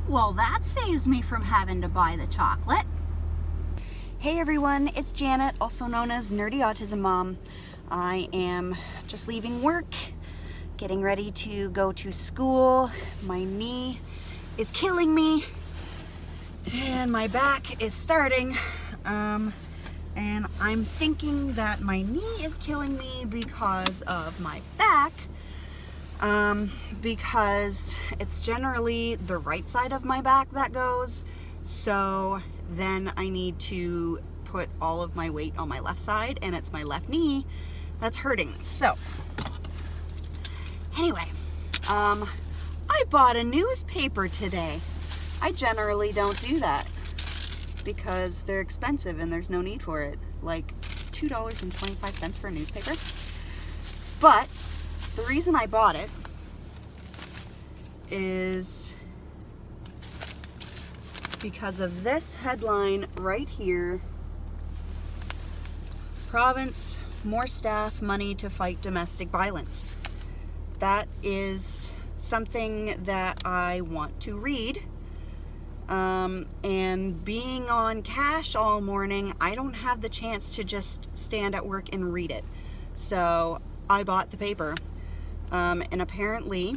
Well, that saves me from having to buy the chocolate. Hey everyone, it's Janet, also known as Nerdy Autism Mom. I am just leaving work, getting ready to go to school. My knee is killing me and my back is starting. And I'm thinking that my knee is killing me because of my back, because it's generally the right side of my back that goes. So then I need to put all of my weight on my left side, and it's my left knee that's hurting. So anyway, I bought a newspaper today. I generally don't do that because they're expensive and there's no need for it. Like $2.25 for a newspaper. But the reason I bought it is because of this headline right here. Province, more staff, money to fight domestic violence. That is something that I want to read. And being on cash all morning, I don't have the chance to just stand at work and read it. So I bought the paper. And apparently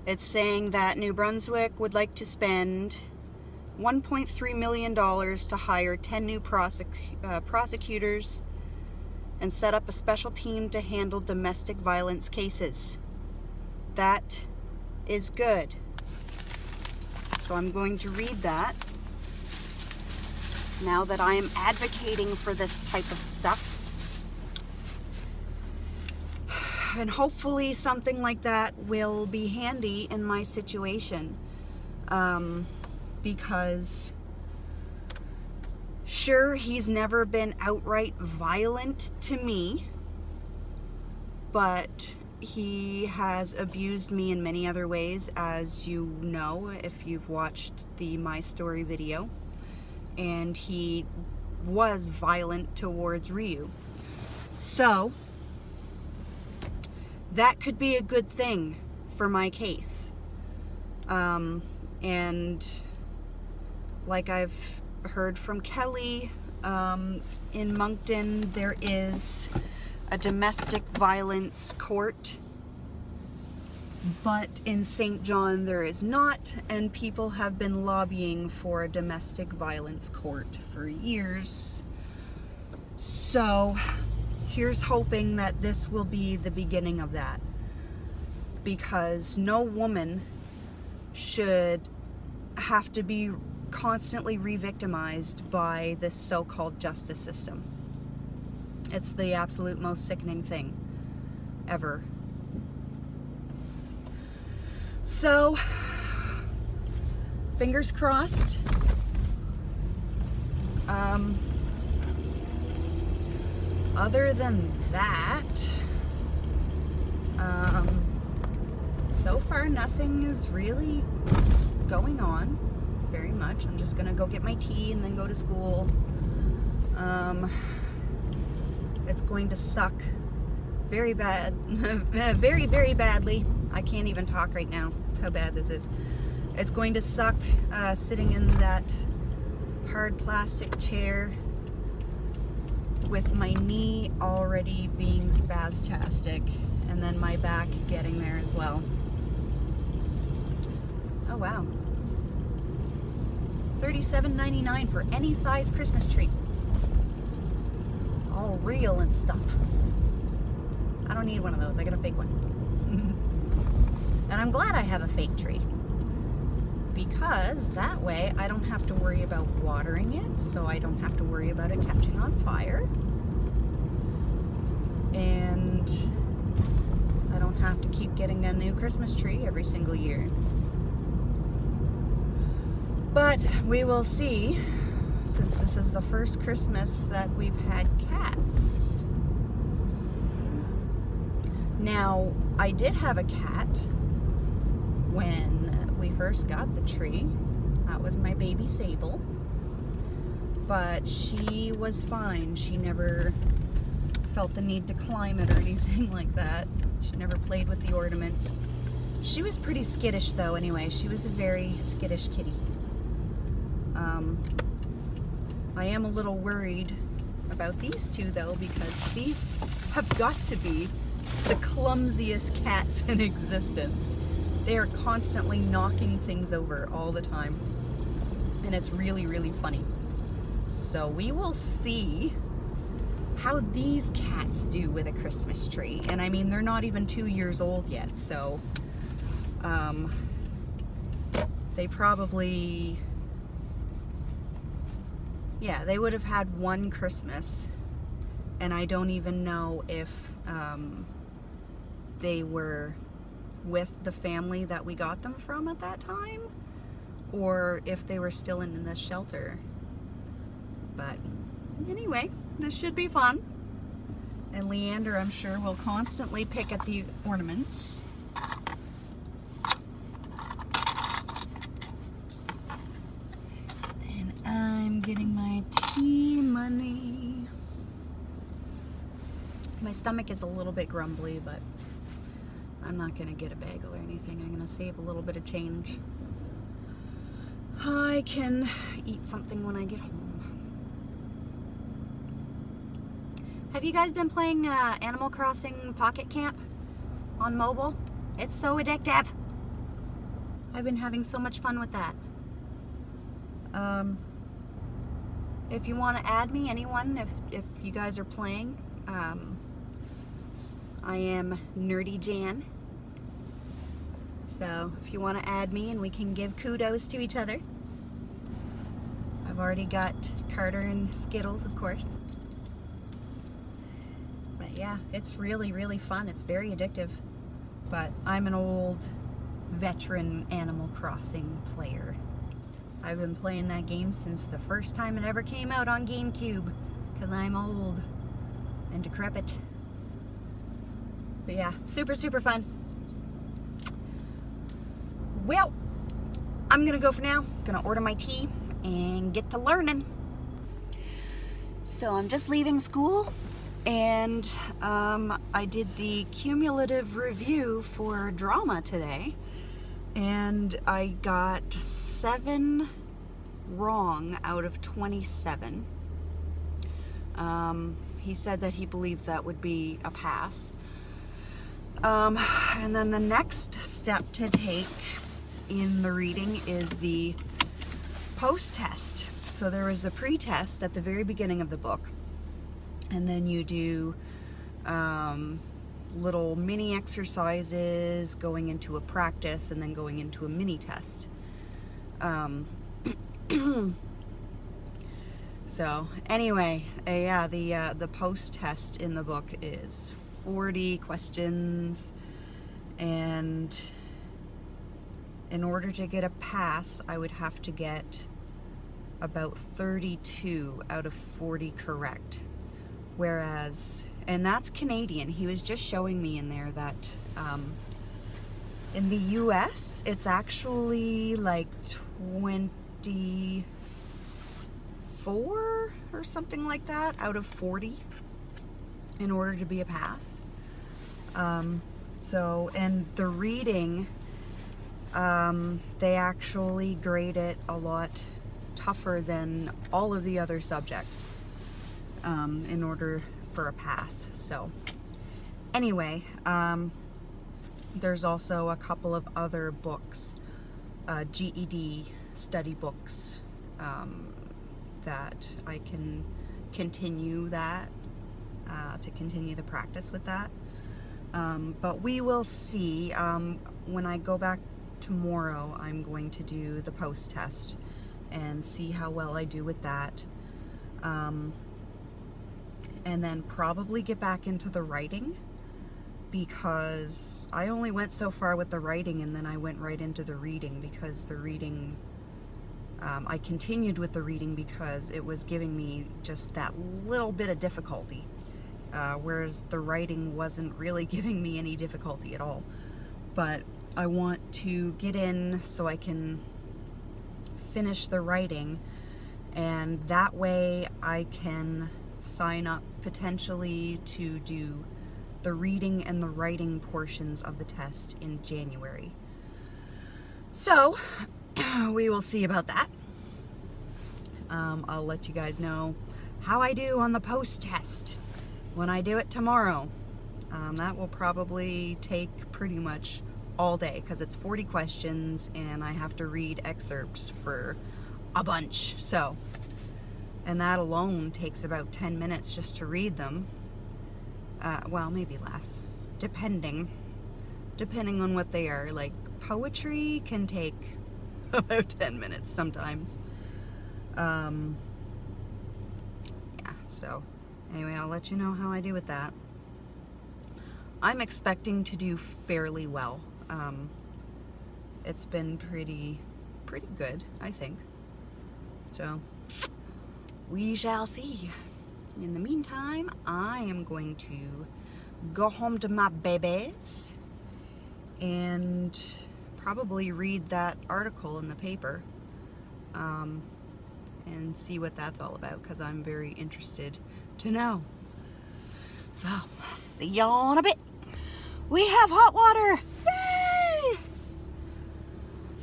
it's saying that New Brunswick would like to spend $1.3 million to hire 10 new prosecutors and set up a special team to handle domestic violence cases. That is good. So I'm going to read that now that I am advocating for this type of stuff. And hopefully something like that will be handy in my situation. Because sure, he's never been outright violent to me, but he has abused me in many other ways, as you know if you've watched the My Story video. And he was violent towards Ryu. So that could be a good thing for my case. And like I've heard from Kelly, in Moncton there is a domestic violence court, but in St. John there is not, and people have been lobbying for a domestic violence court for years. So here's hoping that this will be the beginning of that, because no woman should have to be constantly re-victimized by this so-called justice system. It's the absolute most sickening thing ever. So, fingers crossed. Other than that, so far nothing is really going on very much. I'm just gonna go get my tea and then go to school. It's going to suck very bad, very, very badly. I can't even talk right now. That's how bad this is. It's going to suck sitting in that hard plastic chair with my knee already being spastastic, and then my back getting there as well. Oh wow. $37.99 for any size Christmas tree. All real and stuff. I don't need one of those. I got a fake one. And I'm glad I have a fake tree, because that way I don't have to worry about watering it, so I don't have to worry about it catching on fire. And I don't have to keep getting a new Christmas tree every single year. But we will see, since this is the first Christmas that we've had cats. Now, I did have a cat when we first got the tree. That was my baby Sable. But she was fine. She never felt the need to climb it or anything like that. She never played with the ornaments. She was pretty skittish though anyway. She was a very skittish kitty. I am a little worried about these two though, because these have got to be the clumsiest cats in existence. They are constantly knocking things over all the time, and it's really, really funny. So we will see how these cats do with a Christmas tree. And I mean, they're not even 2 years old yet, so they probably, yeah, they would have had one Christmas, and I don't even know if they were with the family that we got them from at that time, or if they were still in the shelter. But anyway, this should be fun. And Leander, I'm sure, will constantly pick at the ornaments. And I'm getting my tea money. My stomach is a little bit grumbly, but I'm not gonna get a bagel or anything. I'm gonna save a little bit of change. I can eat something when I get home. Have you guys been playing Animal Crossing Pocket Camp on mobile? It's so addictive. I've been having so much fun with that. If you want to add me, anyone, if you guys are playing, I am Nerdy Jan. So if you want to add me and we can give kudos to each other. I've already got Carter and Skittles, of course. But yeah, it's really, really fun. It's very addictive. But I'm an old veteran Animal Crossing player. I've been playing that game since the first time it ever came out on GameCube, because I'm old and decrepit. But yeah, super, super fun. Well, I'm gonna go for now. Gonna order my tea and get to learning. So I'm just leaving school, and I did the cumulative review for drama today, and I got 7 wrong out of 27. He said that he believes that would be a pass. And then the next step to take in the reading is the post-test. So there was a pre-test at the very beginning of the book, and then you do little mini exercises going into a practice and then going into a mini test. So anyway, yeah, the post-test in the book is 40 questions, and in order to get a pass, I would have to get about 32 out of 40 correct. Whereas, and that's Canadian. He was just showing me in there that in the US, it's actually like 24 or something like that out of 40 in order to be a pass. So, and the reading, they actually grade it a lot tougher than all of the other subjects in order for a pass. So anyway, there's also a couple of other books, GED study books, that I can continue that, to continue the practice with that. But we will see. When I go back tomorrow, I'm going to do the post-test and see how well I do with that. And then probably get back into the writing, because I only went so far with the writing and then I went right into the reading, because the reading, I continued with the reading because it was giving me just that little bit of difficulty, whereas the writing wasn't really giving me any difficulty at all. But I want to get in so I can finish the writing, and that way I can sign up potentially to do the reading and the writing portions of the test in January. So, we will see about that. I'll let you guys know how I do on the post-test when I do it tomorrow. That will probably take pretty much all day because it's 40 questions and I have to read excerpts for a bunch. So, and that alone takes about 10 minutes just to read them. Well, maybe less, depending on what they are. Like poetry can take about 10 minutes sometimes. Yeah, so anyway, I'll let you know how I do with that. I'm expecting to do fairly well. It's been pretty good, I think. So, we shall see. In the meantime, I am going to go home to my babies and probably read that article in the paper and see what that's all about, because I'm very interested to know. So, see y'all in a bit. We have hot water! Yay!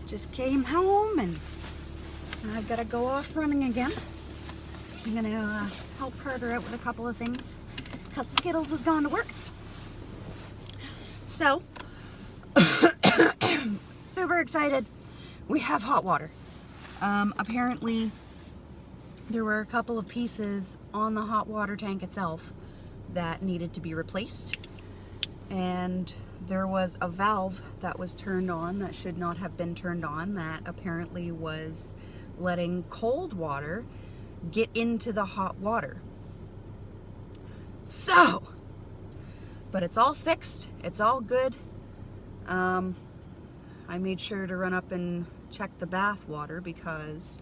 Just came home and I've got to go off running again. I'm going to help Carter out with a couple of things because Skittles has gone to work. So, super excited. We have hot water. Apparently, there were a couple of pieces on the hot water tank itself that needed to be replaced. And there was a valve that was turned on that should not have been turned on, that apparently was letting cold water get into the hot water. So, but it's all fixed, it's all good. I made sure to run up and check the bath water because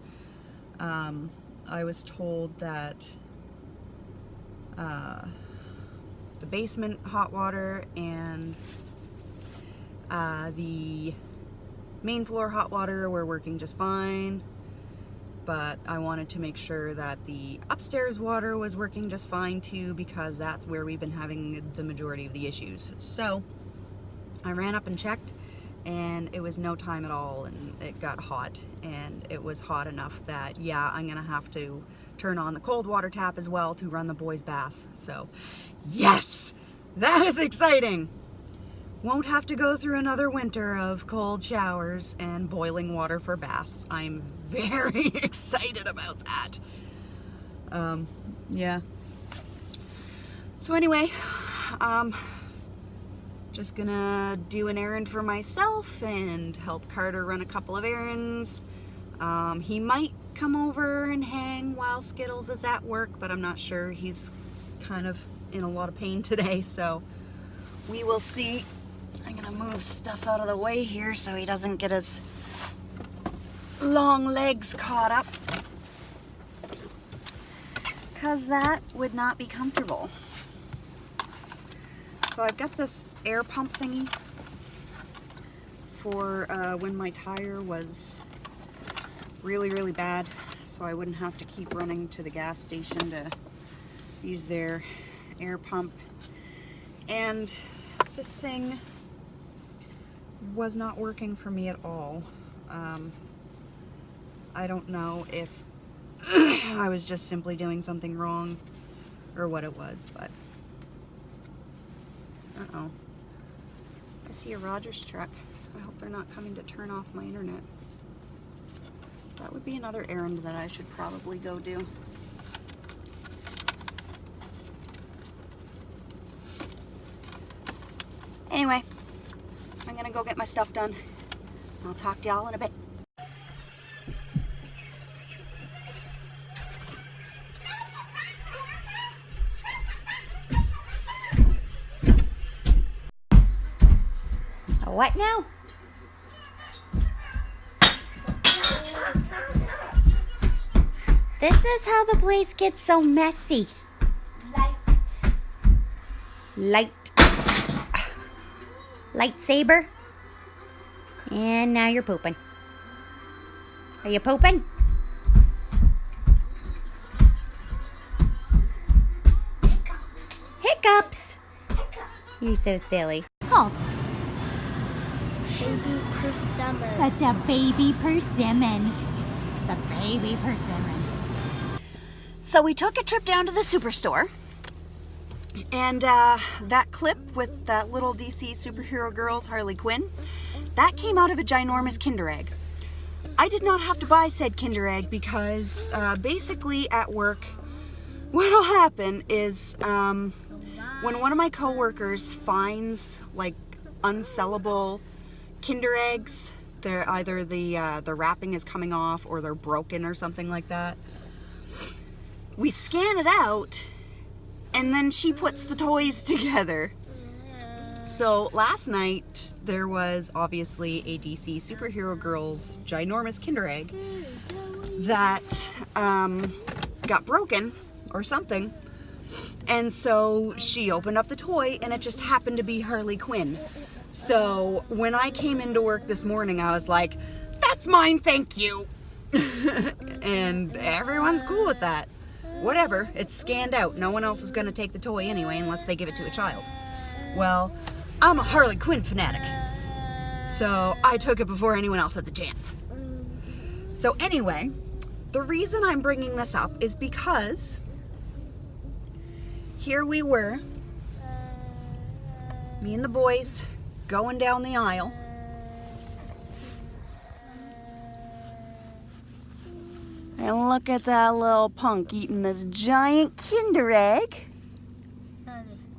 I was told that the basement hot water and the main floor hot water were working just fine, but I wanted to make sure that the upstairs water was working just fine too, because that's where we've been having the majority of the issues. So I ran up and checked, and it was no time at all, and it got hot, and it was hot enough that, yeah, I'm gonna have to turn on the cold water tap as well to run the boys' baths. So yes, that is exciting. Won't have to go through another winter of cold showers and boiling water for baths. I'm very excited about that. Yeah. So anyway, just gonna do an errand for myself and help Carter run a couple of errands. He might come over and hang while Skittles is at work, but I'm not sure. He's kind of in a lot of pain today, so we will see. I'm gonna move stuff out of the way here so he doesn't get his long legs caught up, because that would not be comfortable. So I've got this air pump thingy for when my tire was really bad, so I wouldn't have to keep running to the gas station to use their air pump. And this thing was not working for me at all. I don't know if I was just simply doing something wrong or what it was, but uh-oh. I see a Rogers truck. I hope they're not coming to turn off my internet. That would be another errand that I should probably go do. Anyway, I'm gonna go get my stuff done. I'll talk to y'all in a bit. What now? This is how the place gets so messy. Light. Lightsaber. And now you're pooping. Are you pooping? Hiccups. You're so silly. Called? Baby persimmon. That's a baby persimmon. It's a baby persimmon. So we took a trip down to the superstore, and that clip with that little DC superhero girl's Harley Quinn, that came out of a ginormous Kinder Egg. I did not have to buy said Kinder Egg because basically at work, what'll happen is when one of my coworkers finds like unsellable Kinder Eggs, they're either the wrapping is coming off or they're broken or something like that. We scan it out, and then she puts the toys together. So last night, there was obviously a DC Superhero Girls ginormous Kinder Egg that got broken or something. And so she opened up the toy, and it just happened to be Harley Quinn. So when I came into work this morning, I was like, that's mine, thank you. And everyone's cool with that. Whatever, it's scanned out. No one else is going to take the toy anyway unless they give it to a child. Well, I'm a Harley Quinn fanatic, so I took it before anyone else had the chance. So anyway, the reason I'm bringing this up is because here we were, me and the boys, going down the aisle. And look at that little punk eating this giant Kinder Egg.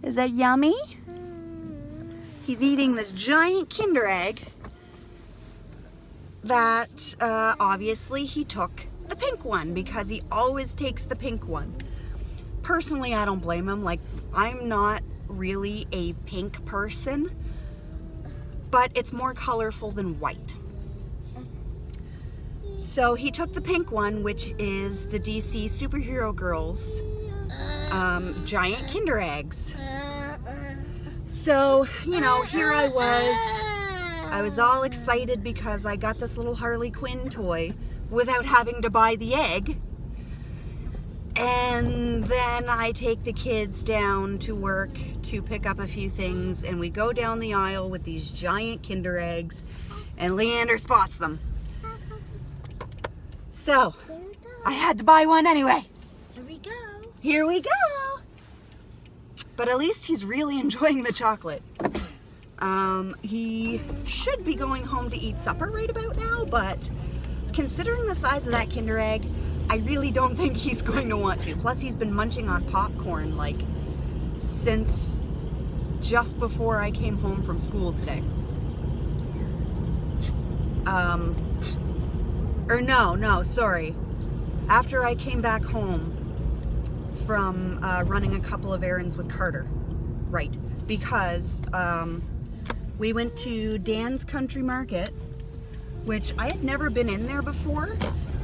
Is that yummy? He's eating this giant Kinder Egg that obviously he took the pink one because he always takes the pink one. Personally, I don't blame him. Like, I'm not really a pink person, but it's more colorful than white. So he took the pink one, which is the DC Superhero Girls giant Kinder Eggs. So, you know, here I was all excited because I got this little Harley Quinn toy without having to buy the egg. And then I take the kids down to work to pick up a few things, and we go down the aisle with these giant Kinder Eggs, and Leander spots them. So, I had to buy one anyway. Here we go. Here we go. But at least he's really enjoying the chocolate. He should be going home to eat supper right about now, but considering the size of that Kinder Egg, I really don't think he's going to want to. Plus, he's been munching on popcorn like since just before I came home from school today. Sorry. After I came back home from running a couple of errands with Carter. Right. Because we went to Dan's Country Market, which I had never been in there before,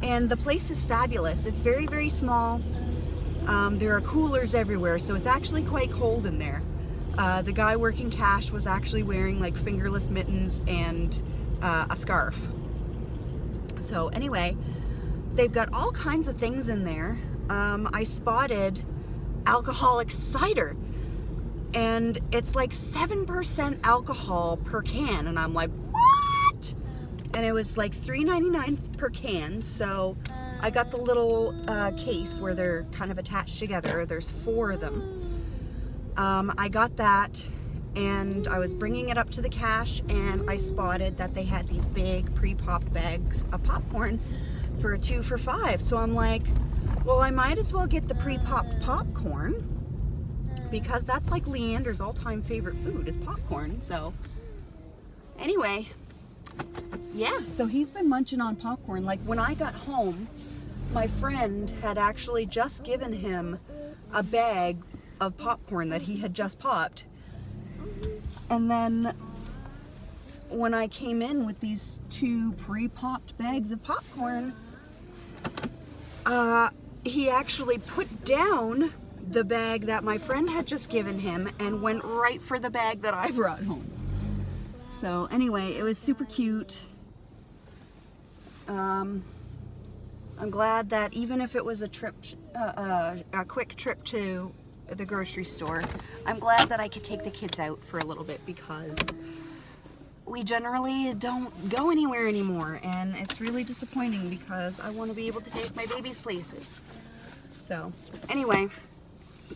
and the place is fabulous. It's very, very small. There are coolers everywhere, so it's actually quite cold in there. The guy working cash was actually wearing like fingerless mittens and a scarf. So anyway, they've got all kinds of things in there. I spotted alcoholic cider, and it's like 7% alcohol per can, and I'm like, what? And it was like $3.99 per can, so I got the little case where they're kind of attached together. There's 4 of them. I got that, and I was bringing it up to the cash, and I spotted that they had these big pre-popped bags of popcorn for a 2 for $5. So I'm like, well, I might as well get the pre-popped popcorn, because that's like Leander's all-time favorite food is popcorn. So anyway, yeah, so he's been munching on popcorn. Like, when I got home, my friend had actually just given him a bag of popcorn that he had just popped. And then when I came in with these 2 pre-popped bags of popcorn, he actually put down the bag that my friend had just given him and went right for the bag that I brought home. So anyway, it was super cute. I'm glad that even if it was a trip, a quick trip to the grocery store. I'm glad that I could take the kids out for a little bit because we generally don't go anywhere anymore, and it's really disappointing because I want to be able to take my babies places. So anyway,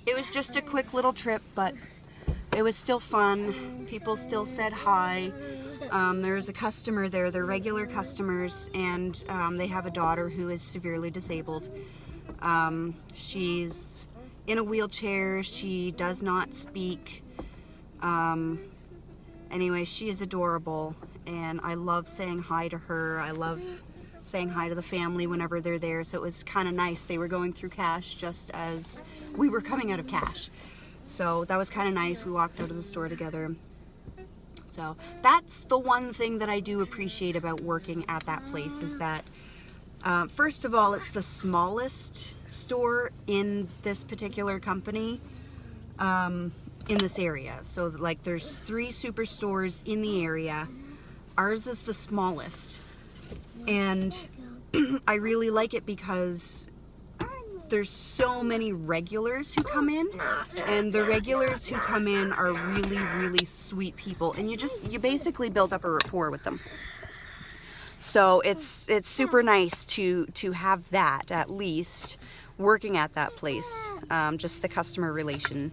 it was just a quick little trip, but it was still fun. People still said hi. There's a customer there, they're regular customers, and they have a daughter who is severely disabled. She's in a wheelchair, she does not speak. Anyway, she is adorable, and I love saying hi to her. I love saying hi to the family whenever they're there, so it was kind of nice. They were going through cash just as we were coming out of cash. So that was kind of nice. We walked out of the store together. So that's the one thing that I do appreciate about working at that place is that, first of all, it's the smallest store in this particular company. In this area. So like there's 3 superstores in the area. Ours is the smallest. And I really like it because there's so many regulars who come in, and the regulars who come in are really, really sweet people, and you basically build up a rapport with them. So it's super nice to have that, at least working at that place. Just the customer relation.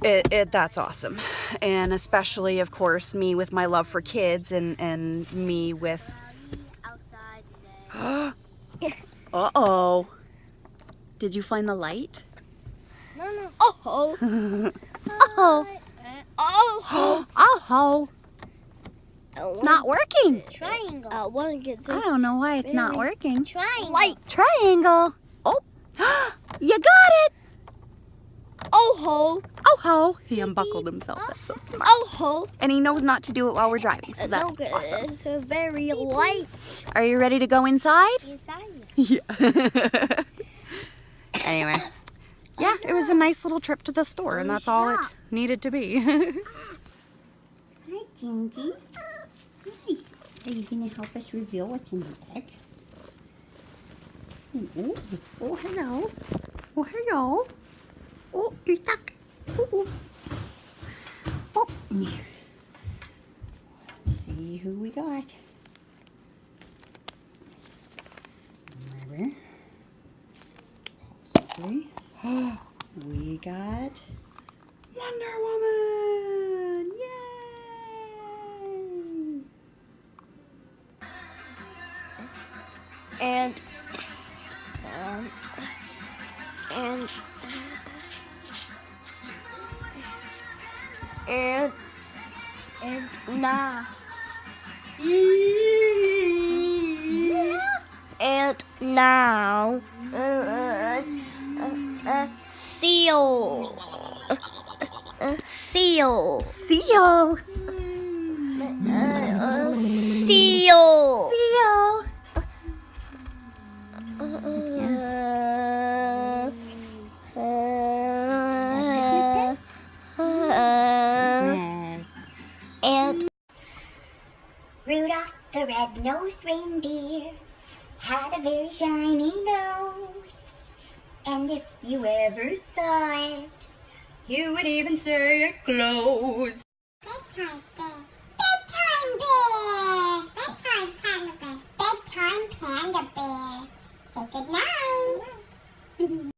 That's awesome. And especially, of course, me with my love for kids and me with... Outside today. Uh-oh. Did you find the light? No. Oh. Oh. Oh. Oh. It's not working. Triangle. I want to get I don't know why it's not working. triangle. Light. Triangle. Oh. You got it. Oh. Oh. He unbuckled himself. That's so smart. Oh. And he knows not to do it while we're driving, so that's awesome. It's a very light. Are you ready to go inside? Inside. Yeah. Anyway, yeah, it was a nice little trip to the store, and that's all it needed to be. Hi, Gingy. Hi. Are you going to help us reveal what's in the bag? Oh, hello. Oh, hello. Oh, you're stuck. Oh. Let's see who we got. Remember? Possibly. We got Wonder Woman! Yay! And now. And now, seal. Seal. Seal! Seal. Seal! Yes. And Rudolph the red-nosed reindeer had a very shiny nose, and if you ever saw it, you would even say it glows.